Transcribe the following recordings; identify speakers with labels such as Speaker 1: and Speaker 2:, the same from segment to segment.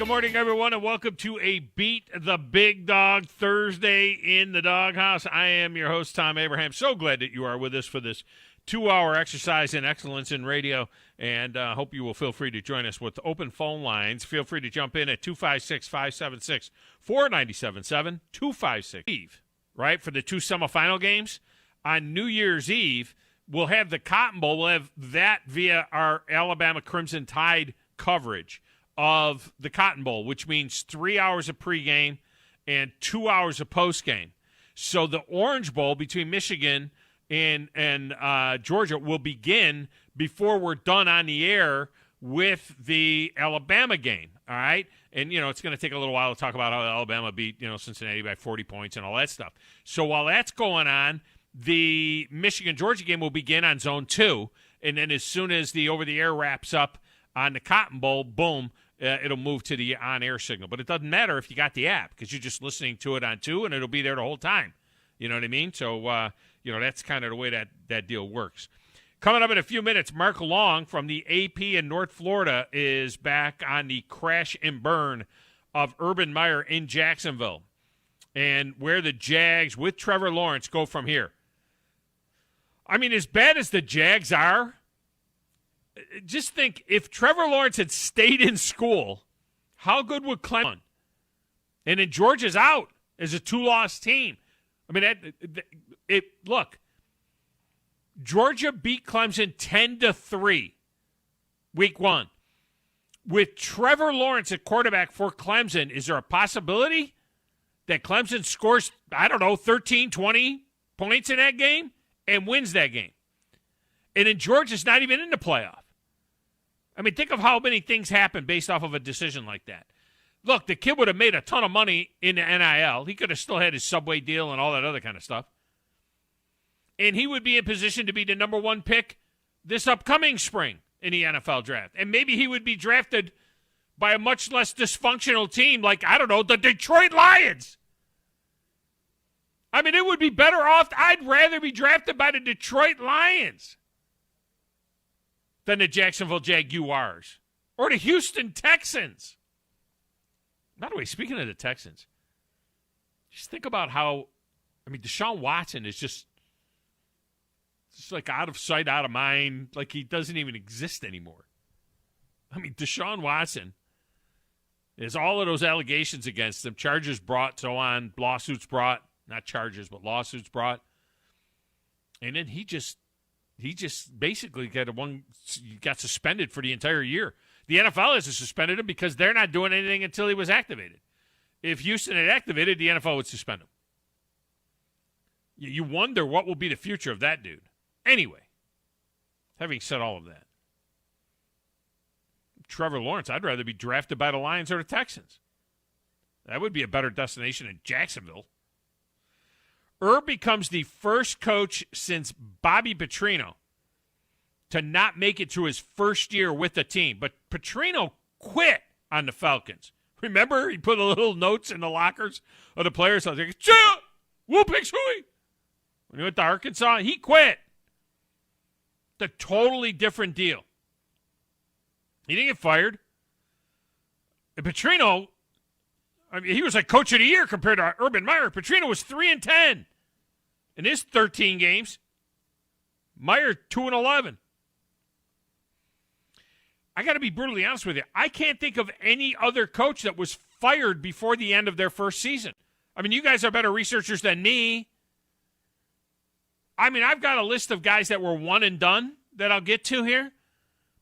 Speaker 1: Good morning, everyone, and welcome to a Beat the Big Dog Thursday in the Doghouse. I am your host, Thom Abraham. So glad that you are with us for this 2-hour exercise in excellence in radio, and hope you will feel free to join us with open phone lines. Feel free to jump in at 256-576-4977, 256 right, for the two semifinal games. On New Year's Eve, we'll have the Cotton Bowl. We'll have that via our Alabama Crimson Tide coverage of the Cotton Bowl, which means 3 hours of pregame and 2 hours of postgame. So the Orange Bowl between Michigan and Georgia will begin before we're done on the air with the Alabama game, all right? And, you know, it's going to take a little while to talk about how Alabama beat, Cincinnati by 40 points and all that stuff. So while that's going on, the Michigan-Georgia game will begin on Zone 2, and then as soon as the over-the-air wraps up on the Cotton Bowl, boom, it'll move to the on-air signal. But it doesn't matter if you got the app because you're just listening to it on 2, and it'll be there the whole time. You know what I mean? So, that's kind of the way that deal works. Coming up in a few minutes, Mark Long from the AP in North Florida is back on the crash and burn of Urban Meyer in Jacksonville and where the Jags with Trevor Lawrence go from here. I mean, as bad as the Jags are, just think, if Trevor Lawrence had stayed in school, how good would Clemson? And then Georgia's out as a 2-loss team. I mean, look, Georgia beat Clemson 10-3 week 1. With Trevor Lawrence at quarterback for Clemson, is there a possibility that Clemson scores, 13, 20 points in that game and wins that game? And then Georgia's not even in the playoff. I mean, think of how many things happen based off of a decision like that. Look, the kid would have made a ton of money in the NIL. He could have still had his Subway deal and all that other kind of stuff. And he would be in position to be the number 1 pick this upcoming spring in the NFL draft. And maybe he would be drafted by a much less dysfunctional team like, the Detroit Lions. I mean, it would be better off. I'd rather be drafted by the Detroit Lions than the Jacksonville Jaguars or the Houston Texans. By the way, speaking of the Texans, just think about how, Deshaun Watson is just like out of sight, out of mind, like he doesn't even exist anymore. Deshaun Watson is all of those allegations against him, charges brought, so on, lawsuits brought, not charges, but lawsuits brought. And then he just basically got suspended for the entire year. The NFL hasn't suspended him because they're not doing anything until he was activated. If Houston had activated, the NFL would suspend him. You wonder what will be the future of that dude. Anyway, having said all of that, Trevor Lawrence, I'd rather be drafted by the Lions or the Texans. That would be a better destination than Jacksonville. Herb becomes the first coach since Bobby Petrino to not make it through his first year with the team. But Petrino quit on the Falcons. Remember, he put a little notes in the lockers of the players. I was like, whooping shui. When he went to Arkansas, he quit. It's a totally different deal. He didn't get fired. And Petrino, he was like coach of the year compared to Urban Meyer. Petrino was 3-10 in his 13 games. Meyer 2-11. I got to be brutally honest with you. I can't think of any other coach that was fired before the end of their first season. You guys are better researchers than me. I've got a list of guys that were one and done that I'll get to here,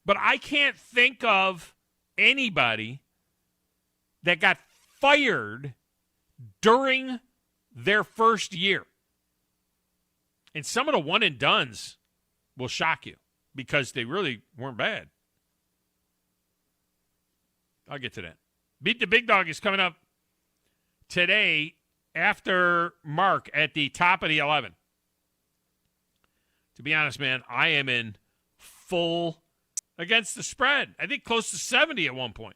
Speaker 1: but I can't think of anybody that got fired during their first year. And some of the one and dones will shock you because they really weren't bad. I'll get to that. Beat the Big Dog is coming up today after Mark at the top of the 11. To be honest, man, I am in full against the spread. I think close to 70 at one point.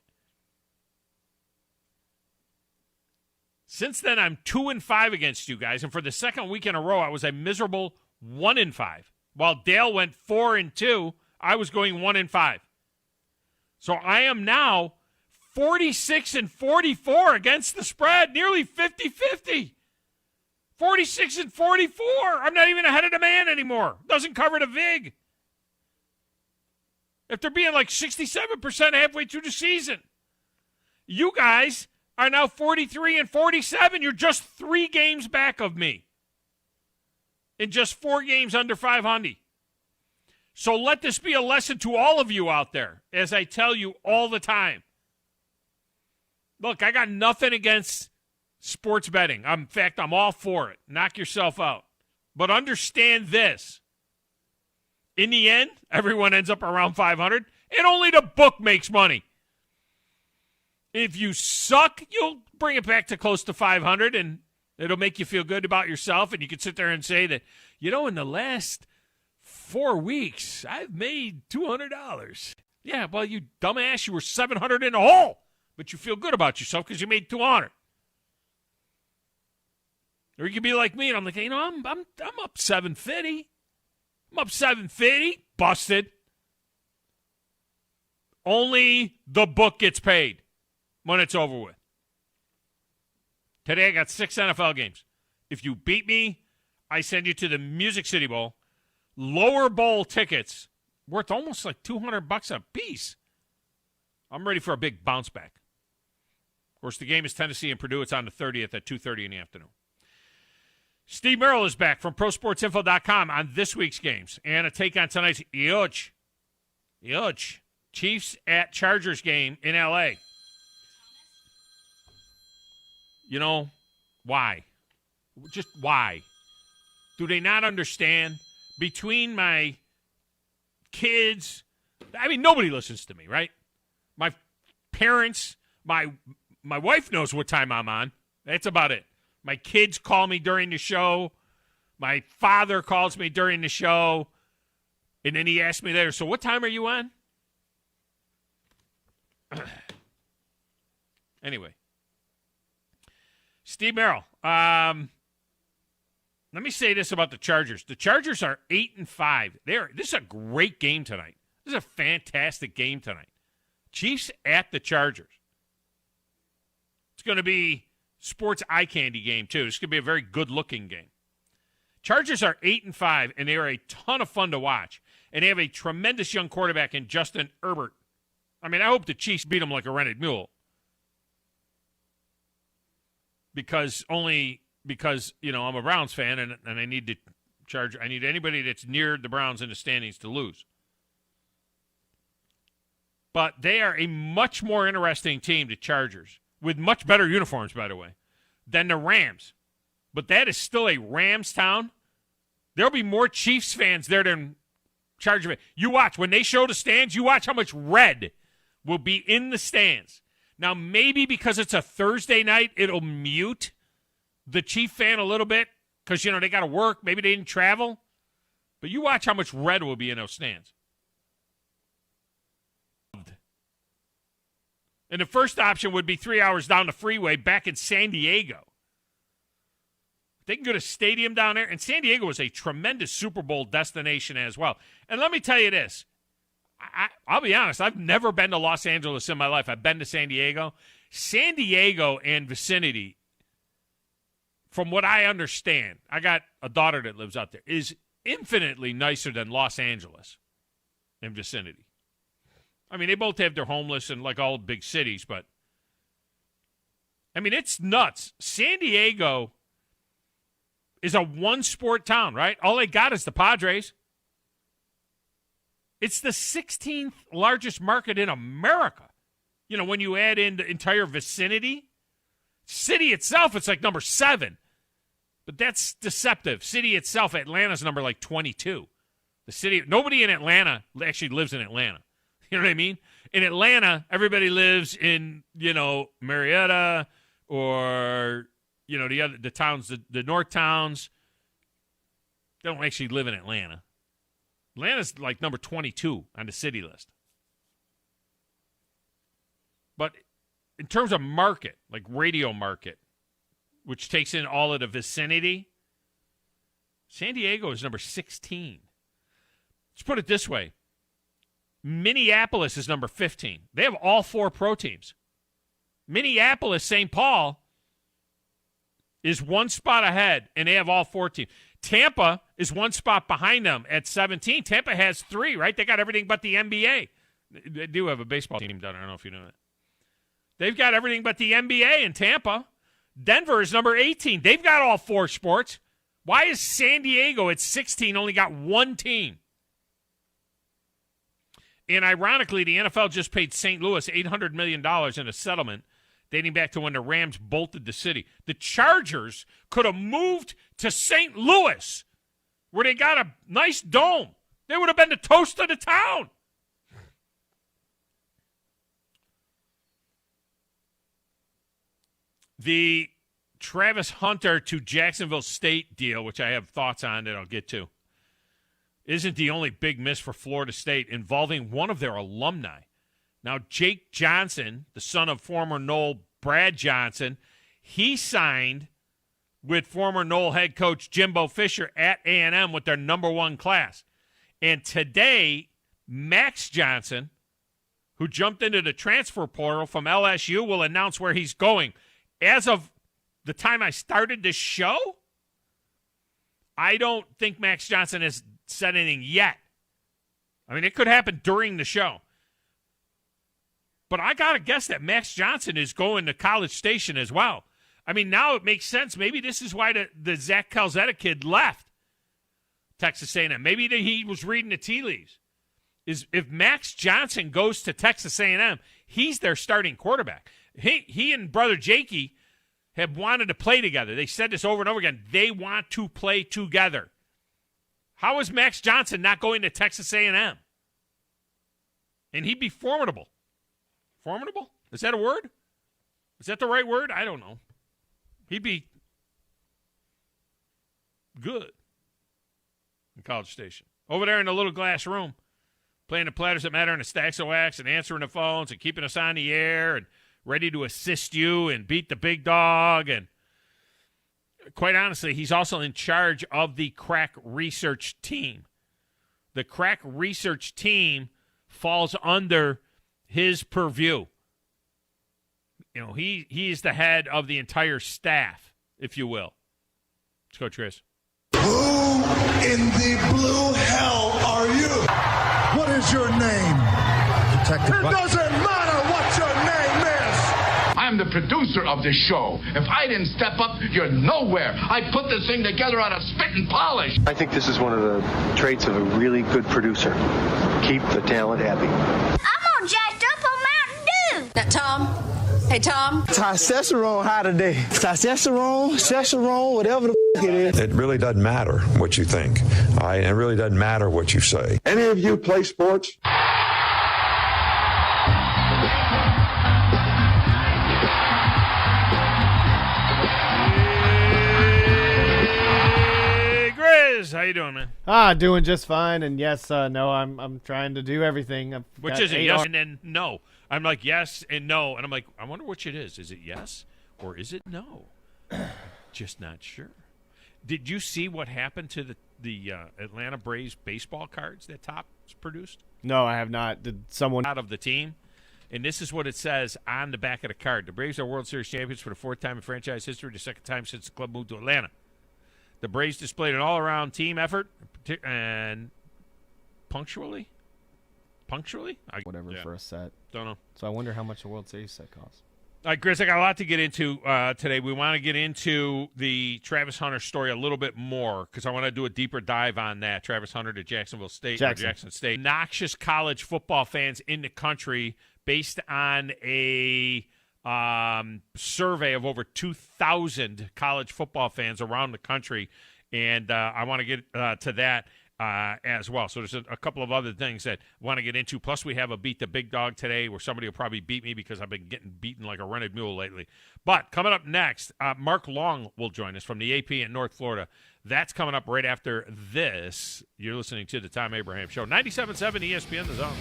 Speaker 1: Since then, I'm 2-5 against you guys, and for the second week in a row, I was a miserable 1-5. While Dale went 4-2, I was going 1-5. So I am now 46-44 against the spread, nearly 50-50. 46-44. I'm not even ahead of the man anymore. Doesn't cover the VIG. After being like 67% halfway through the season. You guys are now 43-47. You're just 3 games back of me. In just 4 games under 500. So let this be a lesson to all of you out there, as I tell you all the time. Look, I got nothing against sports betting. In fact, I'm all for it. Knock yourself out. But understand this. In the end, everyone ends up around 500, and only the book makes money. If you suck, you'll bring it back to close to 500, and it'll make you feel good about yourself, and you can sit there and say that, in the last 4 weeks, I've made $200. Yeah, well, you dumbass, you were 700 in the hole, but you feel good about yourself because you made 200. Or you could be like me, and I'm like, I'm up 750. I'm up 750, busted. Only the book gets paid when it's over with. Today I got 6 NFL games. If you beat me, I send you to the Music City Bowl. Lower bowl tickets worth almost like $200 a piece. I'm ready for a big bounce back. Of course, the game is Tennessee and Purdue. It's on the 30th at 2:30 in the afternoon. Steve Merrill is back from ProSportsInfo.com on this week's games. And a take on tonight's huge Chiefs at Chargers game in L.A. Why? Just why? Do they not understand? Between my kids, nobody listens to me, right? My parents, my wife knows what time I'm on. That's about it. My kids call me during the show. My father calls me during the show. And then he asks me later, so what time are you on? Anyway. Steve Merrill. Let me say this about the Chargers. The Chargers are 8-5. This is a great game tonight. This is a fantastic game tonight. Chiefs at the Chargers. It's going to be sports eye candy game, too. It's going to be a very good-looking game. Chargers are 8-5, and they are a ton of fun to watch. And they have a tremendous young quarterback in Justin Herbert. I hope the Chiefs beat him like a rented mule. Because I'm a Browns fan, and I need I need anybody that's near the Browns in the standings to lose. But they are a much more interesting team, the Chargers, with much better uniforms, by the way, than the Rams. But that is still a Rams town. There'll be more Chiefs fans there than Chargers fans. You watch. When they show the stands, you watch how much red will be in the stands. Now, maybe because it's a Thursday night, it'll mute the Chief fan a little bit because, they got to work. Maybe they didn't travel. But you watch how much red will be in those stands. And the first option would be 3 hours down the freeway back in San Diego. They can go to a stadium down there. And San Diego is a tremendous Super Bowl destination as well. And let me tell you this. I'll be honest. I've never been to Los Angeles in my life. I've been to San Diego. San Diego and vicinity, from what I understand, I got a daughter that lives out there, is infinitely nicer than Los Angeles and vicinity. They both have their homeless and like all big cities, but it's nuts. San Diego is a one-sport town, right? All they got is the Padres. It's the 16th largest market in America. When you add in the entire vicinity, city itself, it's like number 7. But that's deceptive. City itself, Atlanta's number like 22. The city, nobody in Atlanta actually lives in Atlanta. You know what I mean? In Atlanta, everybody lives in, Marietta or, the towns, the north towns. They don't actually live in Atlanta. Atlanta's like number 22 on the city list. But in terms of market, like radio market, which takes in all of the vicinity, San Diego is number 16. Let's put it this way. Minneapolis is number 15. They have all 4 pro teams. Minneapolis, St. Paul is one spot ahead, and they have all 14. Tampa is one spot behind them at 17. Tampa has 3, right? They got everything but the NBA. They do have a baseball team done. I don't know if you know that. They've got everything but the NBA in Tampa. Denver is number 18. They've got all 4 sports. Why is San Diego at 16 only got 1 team? And ironically, the NFL just paid St. Louis $800 million in a settlement dating back to when the Rams bolted the city. The Chargers could have moved to St. Louis, where they got a nice dome. They would have been the toast of the town. The Travis Hunter to Jacksonville State deal, which I have thoughts on that I'll get to, isn't the only big miss for Florida State involving one of their alumni. Now, Jake Johnson, the son of former Knoll Brad Johnson, he signed with former Knoll head coach Jimbo Fisher at A&M with their number 1 class. And today, Max Johnson, who jumped into the transfer portal from LSU, will announce where he's going. As of the time I started this show, I don't think Max Johnson has said anything yet. I mean, it could happen during the show. But I got to guess that Max Johnson is going to College Station as well. I mean, now it makes sense. Maybe this is why the Zach Calzetta kid left Texas A&M. Maybe he was reading the tea leaves. Is if Max Johnson goes to Texas A&M, he's their starting quarterback. He and brother Jakey have wanted to play together. They said this over and over again. They want to play together. How is Max Johnson not going to Texas A&M? And he'd be formidable. Formidable? Is that a word? Is that the right word? I don't know. He'd be good in College Station. Over there in the little glass room, playing the Platters That Matter and the Stacks of Wax and answering the phones and keeping us on the air and ready to assist you and beat the big dog. And quite honestly, he's also in charge of the crack research team. The crack research team falls under his purview. You know, he is the head of the entire staff, if you will. Let's go, Tris.
Speaker 2: Who in the blue hell are you? What is your name? It doesn't matter what your name is.
Speaker 3: I'm the producer of this show. If I didn't step up, you're nowhere. I put this thing together out of spit and polish.
Speaker 4: I think this is one of the traits of a really good producer. Keep the talent happy.
Speaker 5: I'm all jacked up on Mountain Dew.
Speaker 6: Now, Thom. Hey, Thom.
Speaker 7: Testosterone high today. Testosterone, whatever the it is.
Speaker 8: It really doesn't matter what you think. It really doesn't matter what you say.
Speaker 2: Any of you play sports?
Speaker 1: How you doing, man?
Speaker 9: Doing just fine. And yes, no, I'm trying to do everything.
Speaker 1: Which is it? Yes and then no. I'm like yes and no, and I'm like, I wonder which it is. Is it yes or is it no? Just not sure. Did you see what happened to the Atlanta Braves baseball cards that Topps produced?
Speaker 9: No, I have not. Did someone
Speaker 1: out of the team? And this is what it says on the back of the card: the Braves are World Series champions for the 4th time in franchise history, the 2nd time since the club moved to Atlanta. The Braves displayed an all-around team effort and punctually,
Speaker 9: whatever for a set.
Speaker 1: Don't know.
Speaker 9: So I wonder how much a World Series set costs.
Speaker 1: All right, Chris, I got a lot to get into today. We want to get into the Travis Hunter story a little bit more because I want to do a deeper dive on that. Travis Hunter to Jackson State. Noxious college football fans in the country based on a survey of over 2,000 college football fans around the country, and I want to get to that as well. So there's a couple of other things that I want to get into. Plus, we have a Beat the Big Dog today where somebody will probably beat me because I've been getting beaten like a rented mule lately. But coming up next, Mark Long will join us from the AP in North Florida. That's coming up right after this. You're listening to the Thom Abraham Show, 97.7 ESPN, The Zone.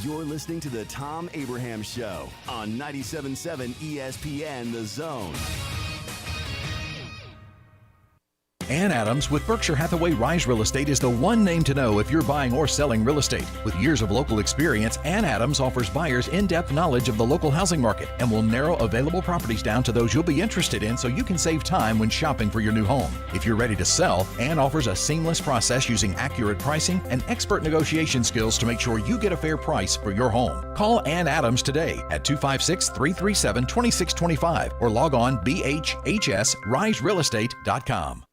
Speaker 10: You're listening to the Thom Abraham Show on 97.7 ESPN The Zone.
Speaker 11: Ann Adams with Berkshire Hathaway Rise Real Estate is the one name to know if you're buying or selling real estate. With years of local experience, Ann Adams offers buyers in-depth knowledge of the local housing market and will narrow available properties down to those you'll be interested in so you can save time when shopping for your new home. If you're ready to sell, Ann offers a seamless process using accurate pricing and expert negotiation skills to make sure you get a fair price for your home. Call Ann Adams today at 256-337-2625 or log on bhhsriserealestate.com.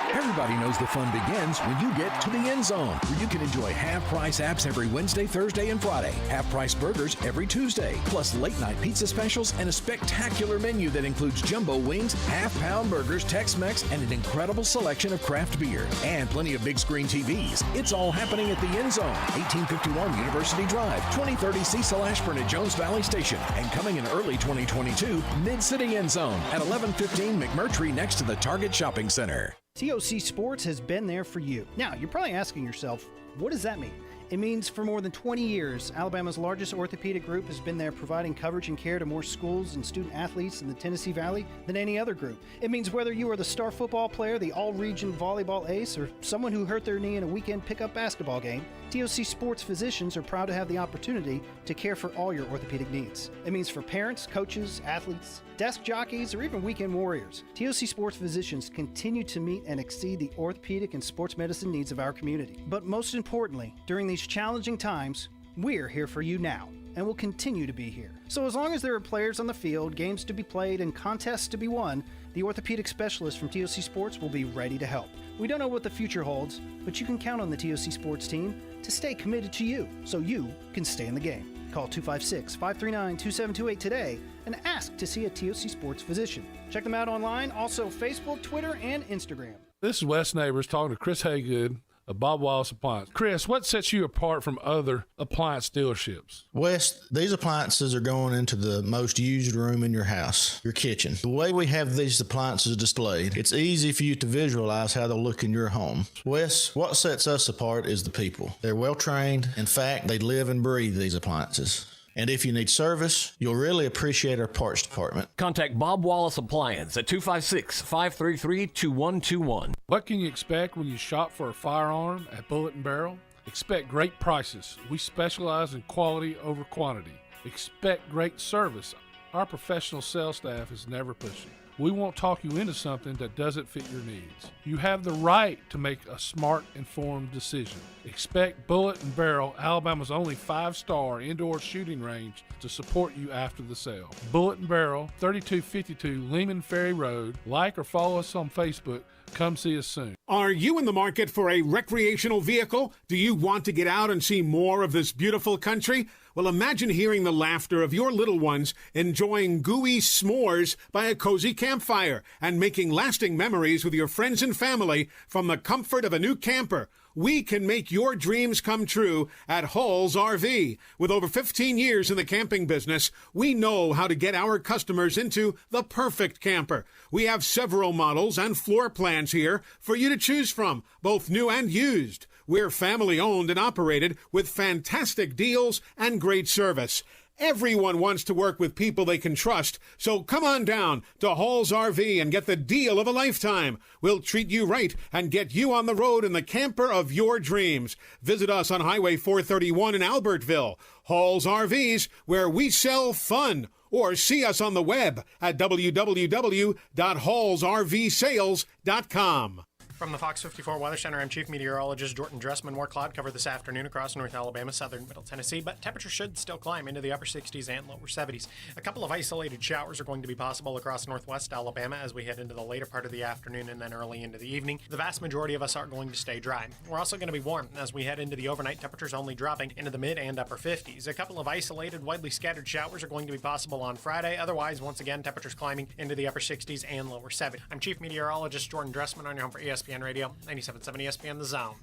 Speaker 12: Everybody knows the fun begins when you get to the end zone, where you can enjoy half-price apps every Wednesday, Thursday, and Friday, half-price burgers every Tuesday, plus late-night pizza specials and a spectacular menu that includes jumbo wings, half-pound burgers, Tex-Mex, and an incredible selection of craft beer, and plenty of big-screen TVs. It's all happening at the end zone, 1851 University Drive, 2030 Cecil Ashburn at Jones Valley Station, and coming in early 2022, Mid-City End Zone at 1115 McMurtry next to the Target Shopping Center.
Speaker 13: TOC Sports has been there for you. Now, you're probably asking yourself, what does that mean? It means for more than 20 years, Alabama's largest orthopedic group has been there providing coverage and care to more schools and student athletes in the Tennessee Valley than any other group. It means whether you are the star football player, the all-region volleyball ace, or someone who hurt their knee in a weekend pickup basketball game, TOC Sports physicians are proud to have the opportunity to care for all your orthopedic needs. It means for parents, coaches, athletes, desk jockeys, or even weekend warriors, TOC Sports physicians continue to meet and exceed the orthopedic and sports medicine needs of our community. But most importantly, during these challenging times, we're here for you now and will continue to be here. So as long as there are players on the field, games to be played, and contests to be won, the orthopedic specialists from TOC Sports will be ready to help. We don't know what the future holds, but you can count on the TOC Sports team to stay committed to you so you can stay in the game. Call 256-539-2728 today and ask to see a TOC Sports physician. Check them out online, also Facebook, Twitter, and Instagram.
Speaker 14: This is Wes Neighbors talking to Chris Haygood of Bob Wallace Appliance. Chris, what sets you apart from other appliance dealerships?
Speaker 15: Wes, these appliances are going into the most used room in your house, your kitchen. The way we have these appliances displayed, it's easy for you to visualize how they'll look in your home. Wes, what sets us apart is the people. They're well trained. In fact, they live and breathe these appliances. And if you need service, you'll really appreciate our parts department.
Speaker 16: Contact Bob Wallace Appliance at 256-533-2121.
Speaker 14: What can you expect when you shop for a firearm at Bullet & Barrel? Expect great prices. We specialize in quality over quantity. Expect great service. Our professional sales staff is never pushy. We won't talk you into something that doesn't fit your needs. You have the right to make a smart, informed decision. Expect Bullet & Barrel, Alabama's only 5-star indoor shooting range, to support you after the sale. Bullet & Barrel, 3252 Lehman Ferry Road. Like or follow us on Facebook. Come see us soon.
Speaker 17: Are you in the market for a recreational vehicle? Do you want to get out and see more of this beautiful country? Well, imagine hearing the laughter of your little ones enjoying gooey s'mores by a cozy campfire and making lasting memories with your friends and family from the comfort of a new camper. We can make your dreams come true at Hall's RV. With over 15 years in the camping business, we know how to get our customers into the perfect camper. We have several models and floor plans here for you to choose from, both new and used. We're family owned and operated with fantastic deals and great service. Everyone wants to work with people they can trust, so come on down to Hall's RV and get the deal of a lifetime. We'll treat you right and get you on the road in the camper of your dreams. Visit us on Highway 431 in Albertville. Hall's RVs, where we sell fun. Or see us on the web at www.hallsrvsales.com.
Speaker 18: From the Fox 54 Weather Center, I'm Chief Meteorologist Jordan Dressman. More cloud cover this afternoon across North Alabama, southern Middle Tennessee, but temperatures should still climb into the upper 60s and lower 70s. A couple of isolated showers are going to be possible across northwest Alabama as we head into the later part of the afternoon and then early into the evening. The vast majority of us are going to stay dry. We're also going to be warm as we head into the overnight, temperatures only dropping into the mid and upper 50s. A couple of isolated, widely scattered showers are going to be possible on Friday. Otherwise, once again, temperatures climbing into the upper 60s and lower 70s. I'm Chief Meteorologist Jordan Dressman on your home for ESPN Radio 97.7 ESPN The Zone.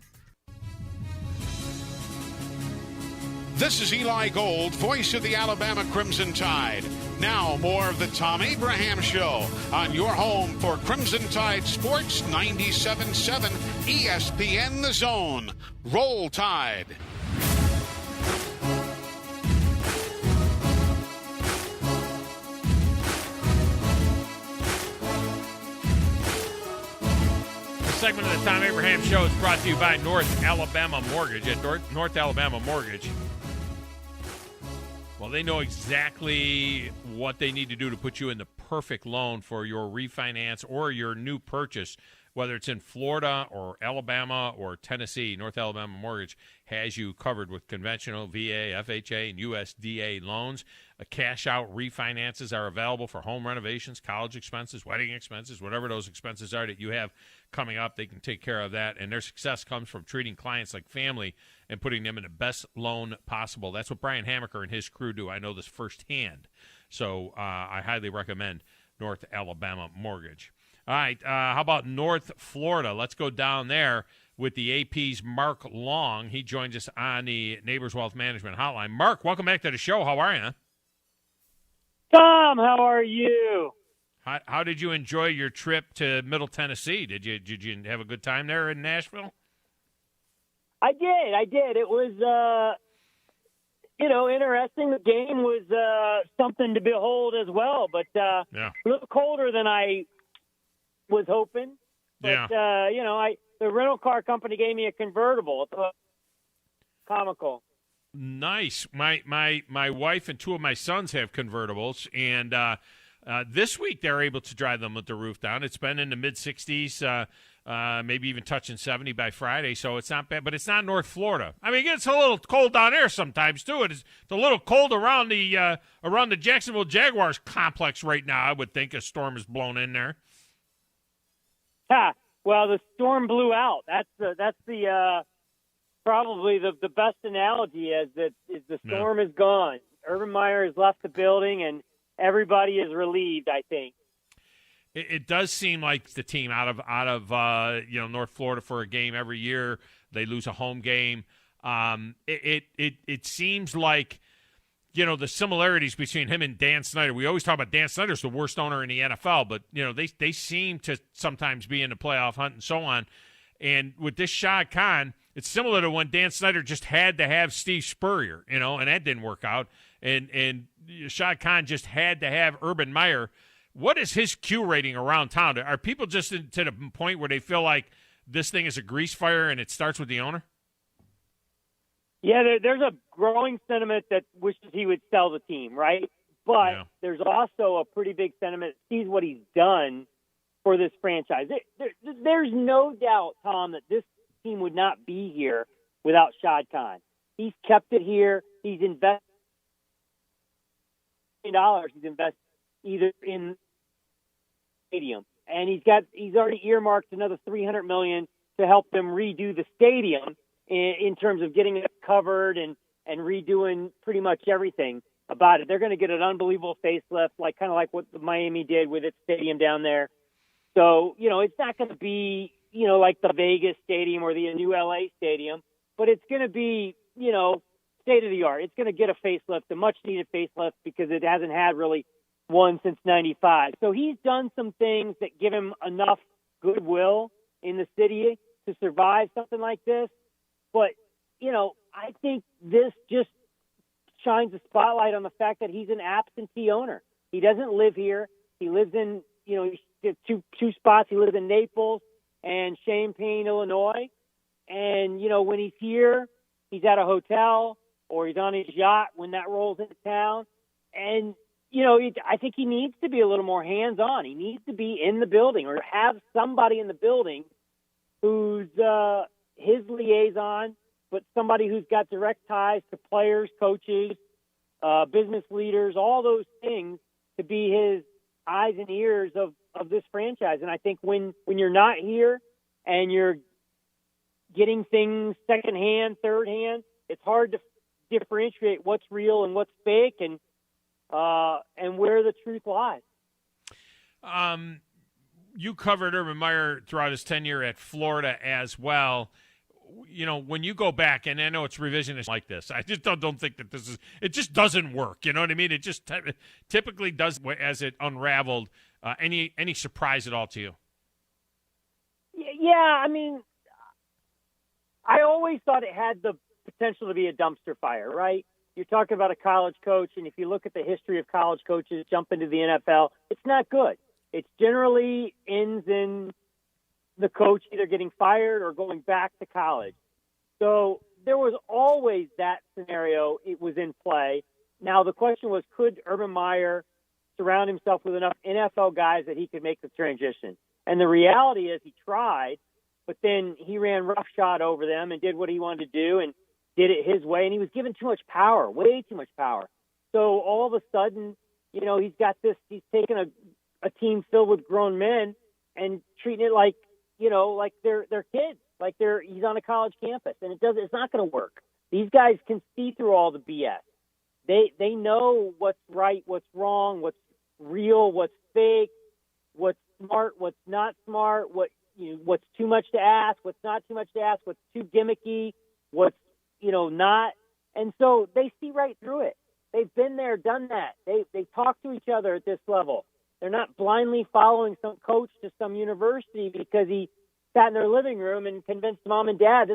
Speaker 19: This is Eli Gold, voice of the Alabama Crimson Tide. Now more of the Thom Abraham Show on your home for Crimson Tide Sports 97.7 ESPN The Zone. Roll Tide.
Speaker 1: segment of the Thom Abraham Show is brought to you by North Alabama Mortgage. At North Alabama Mortgage, well, they know exactly what they need to do to put you in the perfect loan for your refinance or your new purchase, whether it's in Florida or Alabama or Tennessee. North Alabama Mortgage has you covered with conventional VA, FHA, and USDA loans. Cash-out refinances are available for home renovations, college expenses, wedding expenses, whatever those expenses are that you have coming up. They can take care of that, and their success comes from treating clients like family and putting them in the best loan possible. That's what Brian Hammaker and his crew do. I know this firsthand, so I highly recommend North Alabama Mortgage. All right, how about North Florida? Let's go down there with the AP's Mark Long. He joins us on the Neighbors Wealth Management Hotline. Mark, welcome back to the show. How are you?
Speaker 20: Tom, how are you?
Speaker 1: How did you enjoy your trip to Middle Tennessee? Did you have a good time there in Nashville?
Speaker 20: I did. It was, interesting. The game was something to behold as well, but a little colder than I was hoping. But, the rental car company gave me a convertible. It's comical.
Speaker 1: Nice. My wife and two of my sons have convertibles, and this week they're able to drive them with the roof down. It's been in the mid-60s, maybe even touching 70 by Friday, so it's not bad. But it's not North Florida. I mean, it gets a little cold down there sometimes too. It's a little cold around the Jacksonville Jaguars complex right now. I would think a storm is blown in there.
Speaker 20: Well, the storm blew out. That's the probably the best analogy is the storm is gone. Urban Meyer has left the building, and everybody is relieved, I think.
Speaker 1: It does seem like the team out of North Florida for a game every year. They lose a home game. It seems like the similarities between him and Dan Snyder. We always talk about Dan Snyder's the worst owner in the NFL, but they seem to sometimes be in the playoff hunt and so on. And with this Shad Khan, it's similar to when Dan Snyder just had to have Steve Spurrier, and that didn't work out. And Shad Khan just had to have Urban Meyer. What is his Q rating around town? Are people just to the point where they feel like this thing is a grease fire and it starts with the owner?
Speaker 20: Yeah, there's a growing sentiment that wishes he would sell the team, right? But there's also a pretty big sentiment that sees what he's done for this franchise. There's no doubt, Tom, that this team would not be here without Shad Khan. He's kept it here. He's invested $1 million. He's invested either in stadium, and he's already earmarked another $300 million to help them redo the stadium in terms of getting it covered and redoing pretty much everything about it. They're going to get an unbelievable facelift, kind of like what Miami did with its stadium down there. So, it's not going to be, like the Vegas stadium or the new LA stadium, but it's going to be, state of the art. It's going to get a facelift, a much needed facelift, because it hasn't had really one since 95. So he's done some things that give him enough goodwill in the city to survive something like this. But, I think this just shines a spotlight on the fact that he's an absentee owner. He doesn't live here. He lives in, two spots. He lives in Naples and Champaign, Illinois. And, when he's here, he's at a hotel or he's on his yacht when that rolls into town. And, I think he needs to be a little more hands-on. He needs to be in the building or have somebody in the building who's his liaison, but somebody who's got direct ties to players, coaches, business leaders, all those things to be his eyes and ears of this franchise. And I think when you're not here and you're getting things secondhand, third hand, it's hard to differentiate what's real and what's fake and where the truth lies.
Speaker 1: You covered Urban Meyer throughout his tenure at Florida as well. When you go back, and I know it's revisionist like this, I just don't think that it just doesn't work. You know what I mean? It just typically does as it unraveled. Any surprise at all to you?
Speaker 20: Yeah, I mean, I always thought it had the potential to be a dumpster fire, right? You're talking about a college coach, and if you look at the history of college coaches jump into the NFL, it's not good. It's generally ends in the coach either getting fired or going back to college. So there was always that scenario. It was in play. Now the question was, could Urban Meyer surround himself with enough NFL guys that he could make the transition? And the reality is he tried, but then he ran roughshod over them and did what he wanted to do and did it his way. And he was given too much power, way too much power. So all of a sudden, he's got this, he's taken a team filled with grown men and treating it like, like they're kids, like he's on a college campus, and it's not going to work. These guys can see through all the BS. They know what's right, what's wrong, what's real, what's fake, what's smart, what's not smart, what's too much to ask, what's not too much to ask, what's too gimmicky, what's not. And so they see right through it. They've been there, done that. They talk to each other at this level. They're not blindly following some coach to some university because he sat in their living room and convinced mom and dad this